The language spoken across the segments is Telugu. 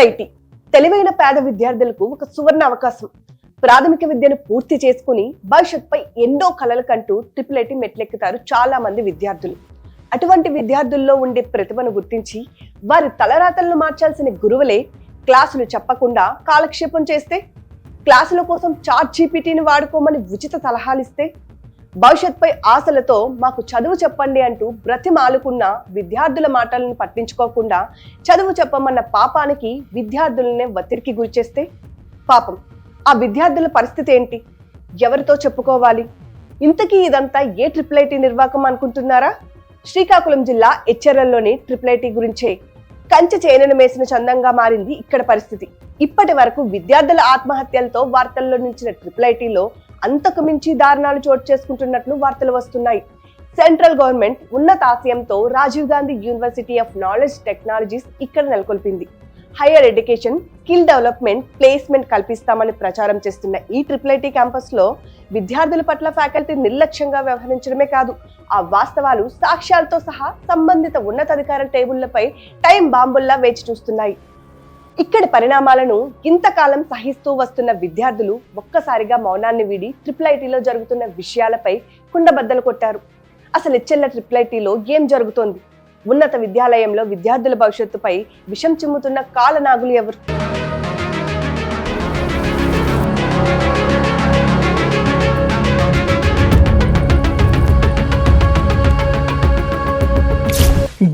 ఐటీ తెలివైన పేద విద్యార్థులకు ఒక సువర్ణ అవకాశం. ప్రాథమిక విద్యను పూర్తి చేసుకుని భవిష్యత్తుపై ఎన్నో కలలు కంటూ ఐటీ మెట్లెక్కుతారు చాలా మంది విద్యార్థులు. అటువంటి విద్యార్థుల్లో ఉండే ప్రతిభను గుర్తించి వారి తలరాతలను మార్చాల్సిన గురువులే క్లాసులు చెప్పకుండా కాలక్షేపం చేస్తే, క్లాసుల కోసం చాట్ జీపీటీని వాడుకోమని ఉచిత సలహాలిస్తే, భవిష్యత్తుపై ఆశలతో మాకు చదువు చెప్పండి అంటూ బ్రతిమాలుకున్న విద్యార్థుల మాటలను పట్టించుకోకుండా చదువు చెప్పమన్న పాపానికి విద్యార్థులనే ఒత్తిడికి గురిచేస్తే పాపం ఆ విద్యార్థుల పరిస్థితి ఏంటి? ఎవరితో చెప్పుకోవాలి? ఇంతకీ ఇదంతా ఏ ఐటీ నిర్వాహకం అనుకుంటున్నారా? శ్రీకాకుళం జిల్లా ఎచ్చెర్లలోని ఐటీ గురించే. కంచె చేనను మేసిన చందంగా మారింది ఇక్కడ పరిస్థితి. ఇప్పటి వరకు విద్యార్థుల ఆత్మహత్యలతో వార్తల్లో నిలిచిన ఐటీలో అంతకు మించి దారుణాలు చోటు చేసుకుంటున్నట్లు వార్తలు వస్తున్నాయి. సెంట్రల్ గవర్నమెంట్ ఉన్నతాశయంతో Rajiv Gandhi university of knowledge technologies ఇక్కడ నెలకొల్పింది. Higher education, skill development, placement కల్పిస్తామని ప్రచారం చేస్తున్న ఈ ఐటీ క్యాంపస్ లో విద్యార్థుల పట్ల ఫ్యాకల్టీ నిర్లక్ష్యంగా వ్యవహరించడమే కాదు, ఆ వాస్తవాలు సాక్ష్యాలతో సహా సంబంధిత ఉన్నతాధికారుల టేబుళ్లపై టైం బాంబుల్లా వేచి చూస్తున్నాయి. ఇక్కడి పరిణామాలను ఇంతకాలం సహిస్తూ వస్తున్న విద్యార్థులు ఒక్కసారిగా మౌనాన్ని వీడి ఐటీలో జరుగుతున్న విషయాలపై కుండబద్దలు కొట్టారు. అసలు ఎచ్చెర్ల ఐటీలో ఏం జరుగుతోంది? ఉన్నత విద్యాలయంలో విద్యార్థుల భవిష్యత్తుపై విషం చిమ్ముతున్న కాలనాగులు ఎవరు?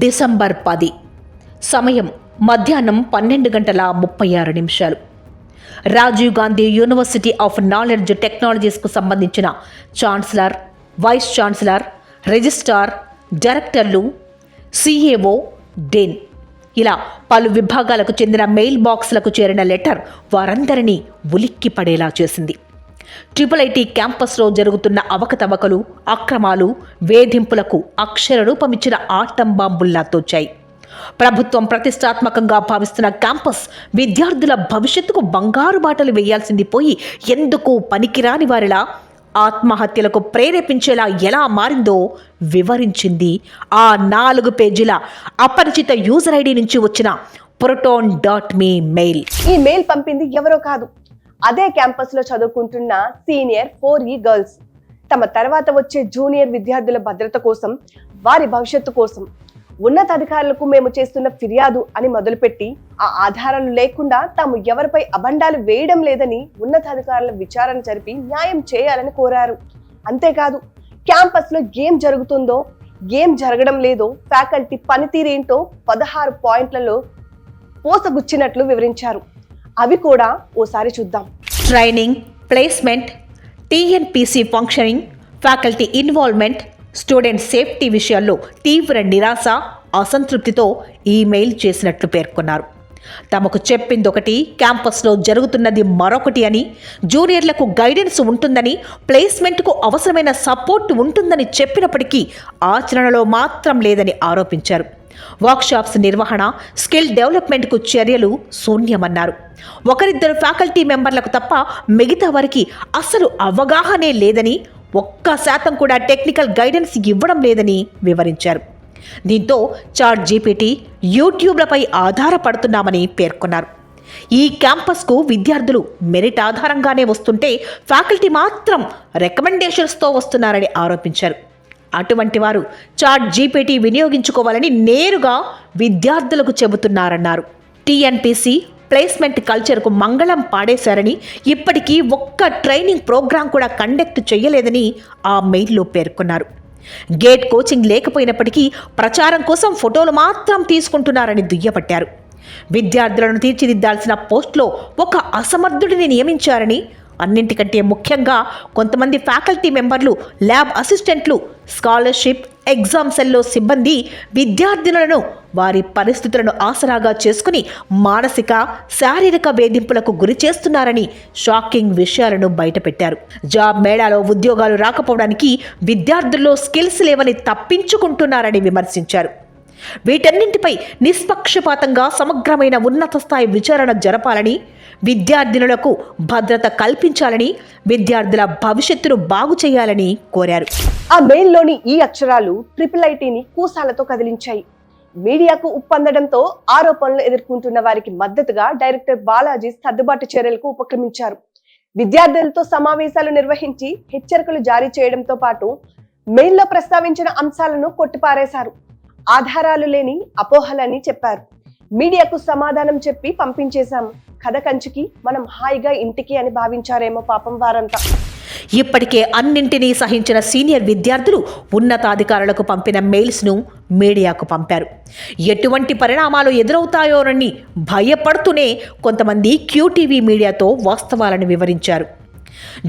డిసెంబర్ 10 సమయం మధ్యాహ్నం 12:36. Rajiv Gandhi university of knowledge టెక్నాలజీస్కు సంబంధించిన ఛాన్సలర్, వైస్ ఛాన్సలర్, రిజిస్ట్రార్, డైరెక్టర్లు, సిఏఓ, డీన్ ఇలా పలు విభాగాలకు చెందిన మెయిల్ బాక్స్లకు చేరిన లెటర్ వారందరినీ ఉలిక్కి పడేలా చేసింది. ఐటీ క్యాంపస్లో జరుగుతున్న అవకతవకలు, అక్రమాలు, వేధింపులకు అక్షర రూపమిచ్చిన ఆటం బాంబుల్లా తోచాయి. ప్రభుత్వం ప్రతిష్టాత్మకంగా భావిస్తున్న క్యాంపస్ విద్యార్థుల భవిష్యత్తుకు బంగారు బాటలు వేయాల్సింది పోయి ఎందుకు పనికిరాని వారిలా ఆత్మహత్యలకు ప్రేరేపించేలా ఎలా మారిందో వివరించింది ఆ 4 పేజీల అపరిచిత యూజర్ ఐడి నుంచి వచ్చిన proton.me మెయిల్. ఈ మెయిల్ పంపింది ఎవరో కాదు, అదే క్యాంపస్ లో చదువుకుంటున్న సీనియర్ 4E గర్ల్స్. తమ తర్వాత వచ్చే జూనియర్ విద్యార్థుల భద్రత కోసం, వారి భవిష్యత్తు కోసం ఉన్నతాధికారులకు మేము చేస్తున్న ఫిర్యాదు అని మొదలుపెట్టి ఆ ఆధారాలు లేకుండా తాము ఎవరిపై అబండాలు వేయడం లేదని ఉన్నతాధికారుల విచారణ జరిపి న్యాయం చేయాలని కోరారు. అంతేకాదు, క్యాంపస్ లో ఏం జరుగుతుందో, ఏం జరగడం లేదో, ఫ్యాకల్టీ పనితీరేంటో 16 పాయింట్లలో పోసగుచ్చినట్లు వివరించారు. అవి కూడా ఓసారి చూద్దాం. Training, placement, TNPC functioning, faculty involvement, student safety విషయాల్లో తీవ్ర నిరాశ, అసంతృప్తితో ఈమెయిల్ చేసినట్లు పేర్కొన్నారు. తమకు చెప్పిందొకటి, క్యాంపస్లో జరుగుతున్నది మరొకటి అని, జూనియర్లకు గైడెన్స్ ఉంటుందని, ప్లేస్మెంట్కు అవసరమైన సపోర్ట్ ఉంటుందని చెప్పినప్పటికీ ఆచరణలో మాత్రం లేదని ఆరోపించారు. వర్క్షాప్స్ నిర్వహణ, స్కిల్ డెవలప్మెంట్కు చర్యలు శూన్యమన్నారు. ఒకరిద్దరు ఫ్యాకల్టీ మెంబర్లకు తప్ప మిగతా వారికి అసలు అవగాహనే లేదని, 1% కూడా టెక్నికల్ గైడెన్స్ ఇవ్వడం లేదని వివరించారు. దీంతో చాట్ జీపీటీ, యూట్యూబ్లపై ఆధారపడుతున్నామని పేర్కొన్నారు. ఈ క్యాంపస్కు విద్యార్థులు మెరిట్ ఆధారంగానే వస్తుంటే ఫ్యాకల్టీ మాత్రం రికమెండేషన్స్తో వస్తున్నారని ఆరోపించారు. అటువంటి వారు చాట్ జీపీటీ వినియోగించుకోవాలని నేరుగా విద్యార్థులకు చెబుతున్నారన్నారు. టీఎన్పీసీ, ప్లేస్మెంట్ కల్చర్కు మంగళం పాడేశారని, ఇప్పటికీ ఒక్క ట్రైనింగ్ ప్రోగ్రాం కూడా కండక్ట్ చేయలేదని ఆ మెయిల్లో పేర్కొన్నారు. గేట్ కోచింగ్ లేకపోయినప్పటికీ ప్రచారం కోసం ఫోటోలు మాత్రం తీసుకుంటున్నారని దుయ్యబట్టారు. విద్యార్థులను తీర్చిదిద్దాల్సిన పోస్టులో ఒక అసమర్థుడిని నియమించారని, అన్నింటికంటే ముఖ్యంగా కొంతమంది ఫ్యాకల్టీ మెంబర్లు, ల్యాబ్ అసిస్టెంట్లు, స్కాలర్షిప్, ఎగ్జామ్ సెల్లో సిబ్బంది విద్యార్థినులను వారి పరిస్థితులను ఆసరాగా చేసుకుని మానసిక, శారీరక వేధింపులకు గురి చేస్తున్నారని షాకింగ్ విషయాలను బయటపెట్టారు. జాబ్ మేళాలో ఉద్యోగాలు రాకపోవడానికి విద్యార్థుల్లో స్కిల్స్ లేవని తప్పించుకుంటున్నారని విమర్శించారు. వీటన్నింటిపై నిష్పక్షపాతంగా సమగ్రమైన ఉన్నత స్థాయి విచారణ జరపాలని, విద్యార్థినులకు భద్రత కల్పించాలని, విద్యార్థుల భవిష్యత్తును బాగు చేయాలని కోరారు. ఆ మెయిల్లోని ఈ అక్షరాలు ఐటీని కూసాలతో కదిలించాయి. మీడియాకు ఉప్పందడంతో ఆరోపణలు ఎదుర్కొంటున్న వారికి మద్దతుగా డైరెక్టర్ బాలాజీ సర్దుబాటు చర్యలకు ఉపక్రమించారు. విద్యార్థులతో సమావేశాలు నిర్వహించి హెచ్చరికలు జారీ చేయడంతో పాటు మెయిల్లో ప్రస్తావించిన అంశాలను కొట్టిపారేశారు. ఆధారాలు లేని అపోహలని చెప్పారు. మీడియాకు సమాధానం చెప్పి పంపించేశాము. కథ కంచికి మనం హాయిగా ఇంటికి అని భావించారేమో పాపం వారంతా. ఇప్పటికే అన్నింటినీ సహించిన సీనియర్ విద్యార్థులు ఉన్నతాధికారులకు పంపిన మెయిల్స్ను మీడియాకు పంపారు. ఎటువంటి పరిణామాలు ఎదురవుతాయోనని భయపడుతూనే కొంతమంది క్యూటీవీ మీడియాతో వాస్తవాలను వివరించారు.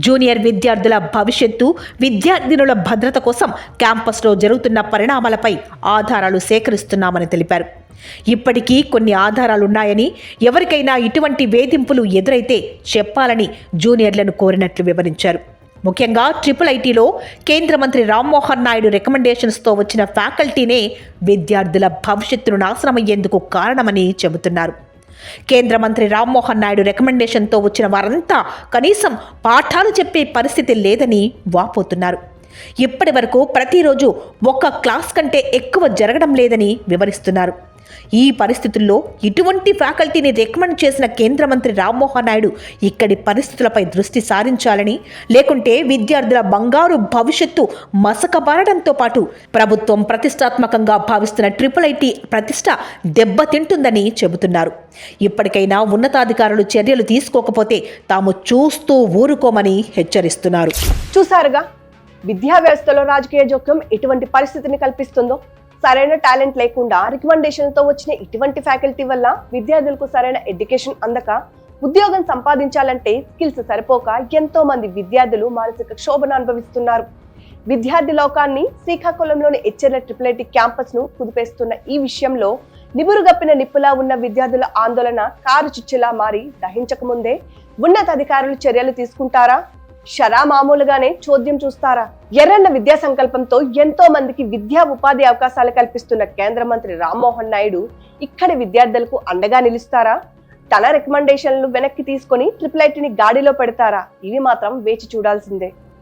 జూనియర్ విద్యార్థుల భవిష్యత్తు, విద్యార్థినుల భద్రత కోసం క్యాంపస్లో జరుగుతున్న పరిణామాలపై ఆధారాలు సేకరిస్తున్నామని తెలిపారు. ఇప్పటికీ కొన్ని ఆధారాలున్నాయని, ఎవరికైనా ఇటువంటి వేధింపులు ఎదురైతే చెప్పాలని జూనియర్లను కోరినట్లు వివరించారు. ముఖ్యంగా IIITలో కేంద్ర మంత్రి రామ్మోహన్ నాయుడు రికమెండేషన్స్తో వచ్చిన ఫ్యాకల్టీనే విద్యార్థుల భవిష్యత్తును నాశనమయ్యేందుకు కారణమని చెబుతున్నారు. కేంద్ర మంత్రి రామ్మోహన్ నాయుడు రికమెండేషన్తో వచ్చిన వారంతా కనీసం పాఠాలు చెప్పే పరిస్థితి లేదని వాపోతున్నారు. ఇప్పటి వరకు ప్రతిరోజు ఒక్క క్లాస్ కంటే ఎక్కువ జరగడం లేదని వివరిస్తున్నారు. ఈ పరిస్థితుల్లో ఇటువంటి ఫ్యాకల్టీని రికమెండ్ చేసిన కేంద్ర మంత్రి రామ్మోహన్ నాయుడు ఇక్కడి పరిస్థితులపై దృష్టి సారించాలని, లేకుంటే విద్యార్థుల బంగారు భవిష్యత్తు మసకబారడంతో పాటు ప్రభుత్వం ప్రతిష్టాత్మకంగా భావిస్తున్న IIIT ప్రతిష్ట దెబ్బతింటుందని చెబుతున్నారు. ఇప్పటికైనా ఉన్నతాధికారులు చర్యలు తీసుకోకపోతే తాము చూస్తూ ఊరుకోమని హెచ్చరిస్తున్నారు. చూసారుగా విద్యా వ్యవస్థలో రాజకీయ జోక్యం ఎటువంటి పరిస్థితిని కల్పిస్తుందో. సరైన టాలెంట్ లేకుండా రికమెండేషన్తో వచ్చిన ఇటువంటి ఫ్యాకల్టీ వల్ల విద్యార్థులకు సరైన ఎడ్యుకేషన్ అందక ఉద్యోగం సంపాదించాలంటే స్కిల్స్ సరిపోక ఎంతో మంది విద్యార్థులు మానసిక క్షోభను అనుభవిస్తున్నారు. విద్యార్థి లోకాన్ని శ్రీకాకుళంలోని హెచ్ఎర్ల IIIT క్యాంపస్ ను కుదిపేస్తున్న ఈ విషయంలో నిబురుగప్పిన నిప్పులా ఉన్న విద్యార్థుల ఆందోళన కారు చిచ్చులా మారి దహించకముందే ఉన్నతాధికారులు చర్యలు తీసుకుంటారా, షరా మామూలుగానే చోద్యం చూస్తారా? ఎర్రన్న విద్యా సంకల్పంతో ఎంతో మందికి విద్యా ఉపాధి అవకాశాలు కల్పిస్తున్న కేంద్ర మంత్రి రామ్మోహన్ నాయుడు ఇక్కడి విద్యార్థులకు అండగా నిలుస్తారా? తన రికమెండేషన్లు వెనక్కి తీసుకొని IIITని గాడిలో పెడతారా? ఇవి మాత్రం వేచి చూడాల్సిందే.